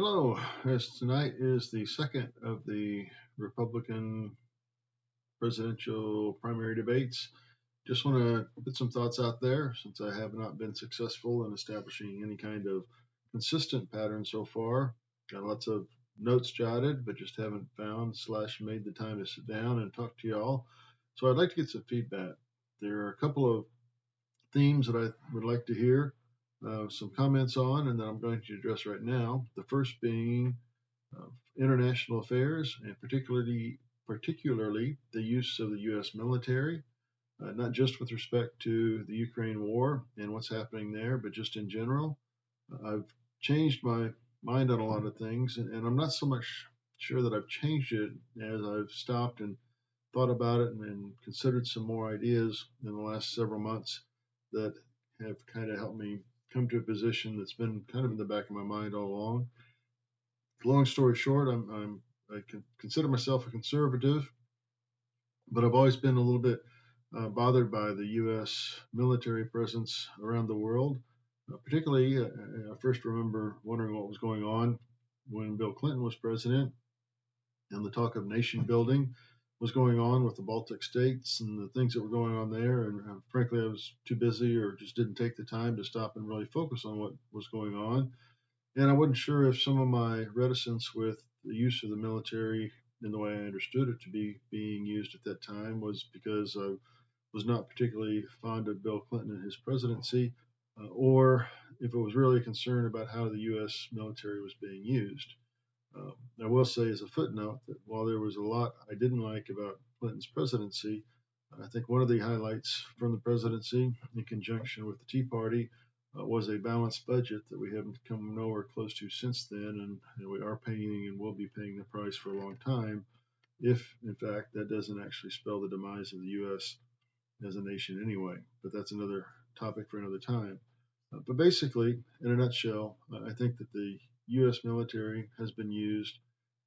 Hello, as tonight is the second of the Republican presidential primary debates. Just want to put some thoughts out there since I have not been successful in establishing any kind of consistent pattern so far. Got lots of notes jotted, but just haven't found slash made the time to sit down and talk to y'all. So I'd like to get some feedback. There are a couple of themes that I would like to hear some comments on, and that I'm going to address right now. The first being international affairs, and particularly the use of the U.S. military, not just with respect to the Ukraine war and what's happening there, but just in general. I've changed my mind on a lot of things, and I'm not so much sure that I've changed it as I've stopped and thought about it and considered some more ideas in the last several months that have kind of helped me come to a position that's been kind of in the back of my mind all along. Long story short, I consider myself a conservative, but I've always been a little bit bothered by the U.S. military presence around the world. Particularly, I first remember wondering what was going on when Bill Clinton was president, and the talk of nation building was going on with the Baltic states and the things that were going on there. And frankly, I was too busy or just didn't take the time to stop and really focus on what was going on. And I wasn't sure if some of my reticence with the use of the military in the way I understood it to be being used at that time was because I was not particularly fond of Bill Clinton and his presidency, or if it was really a concern about how the U.S. military was being used. I will say as a footnote that while there was a lot I didn't like about Clinton's presidency, I think one of the highlights from the presidency, in conjunction with the Tea Party, was a balanced budget that we haven't come nowhere close to since then, and we are paying and will be paying the price for a long time, if in fact that doesn't actually spell the demise of the U.S. as a nation anyway. But that's another topic for another time. But basically, in a nutshell, I think that the U.S. military has been used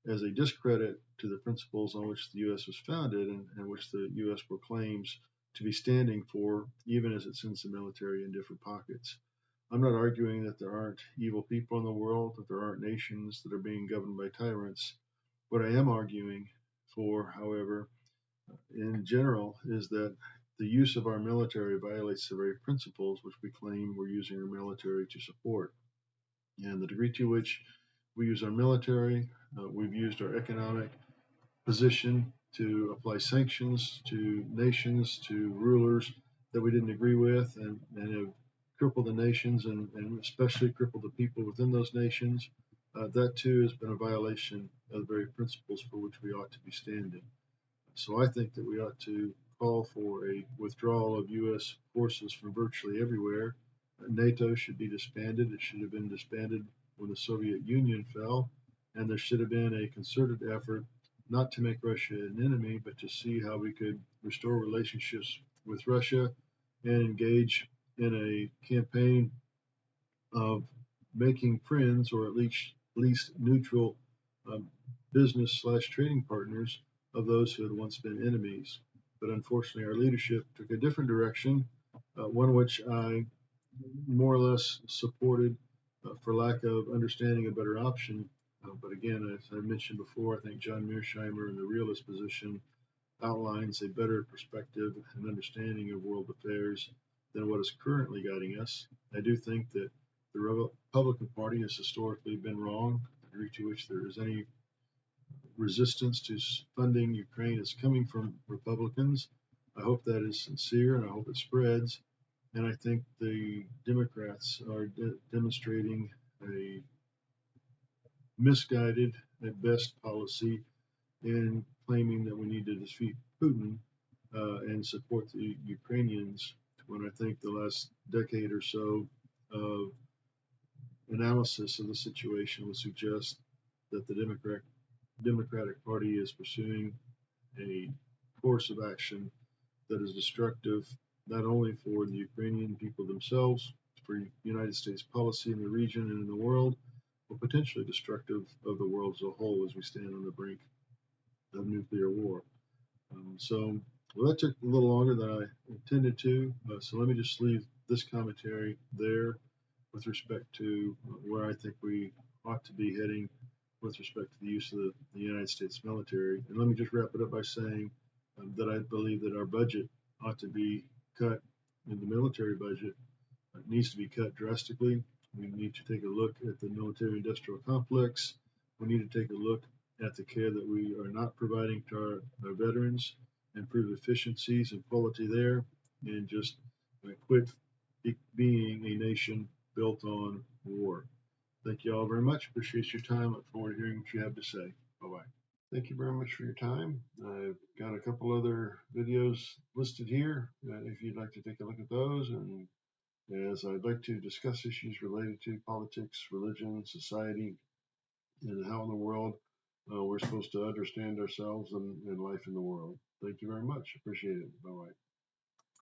as a discredit to the principles on which the U.S. was founded and which the U.S. proclaims to be standing for, even as it sends the military in different pockets. I'm not arguing that there aren't evil people in the world, that there aren't nations that are being governed by tyrants. What I am arguing for, however, in general, is that the use of our military violates the very principles which we claim we're using our military to support. And the degree to which we use our military, we've used our economic position to apply sanctions to nations, to rulers that we didn't agree with, and have crippled the nations and especially crippled the people within those nations. That too has been a violation of the very principles for which we ought to be standing. So I think that we ought to call for a withdrawal of U.S. forces from virtually everywhere. NATO should be disbanded. It should have been disbanded when the Soviet Union fell, and there should have been a concerted effort not to make Russia an enemy, but to see how we could restore relationships with Russia and engage in a campaign of making friends, or at least neutral um, business slash trading partners of those who had once been enemies. But unfortunately, our leadership took a different direction, one which I more or less supported for lack of understanding a better option. But again, as I mentioned before, I think John Mearsheimer in the realist position outlines a better perspective and understanding of world affairs than what is currently guiding us. I do think that the Republican Party has historically been wrong. The degree to which there is any resistance to funding Ukraine is coming from Republicans. I hope that is sincere and I hope it spreads. And I think the Democrats are demonstrating a misguided at best policy in claiming that we need to defeat Putin and support the Ukrainians, when I think the last decade or so of analysis of the situation would suggest that the Democratic Party is pursuing a course of action that is destructive not only for the Ukrainian people themselves, for United States policy in the region and in the world, but potentially destructive of the world as a whole as we stand on the brink of nuclear war. Well, that took a little longer than I intended to, so let me just leave this commentary there with respect to where I think we ought to be heading with respect to the use of the United States military. And let me just wrap it up by saying that I believe that our budget ought to be cut, in the military budget needs to be cut drastically. We need to take a look at the military industrial complex. We need to take a look at the care that we are not providing to our veterans, improve efficiencies and quality there, and just quit being a nation built on war. Thank you all very much. Appreciate your time. Look forward to hearing what you have to say. Bye bye. Thank you very much for your time. I've got a couple other videos listed here if you'd like to take a look at those. And as I'd like to discuss issues related to politics, religion, society, and how in the world we're supposed to understand ourselves and life in the world. Thank you very much. Appreciate it. Bye bye.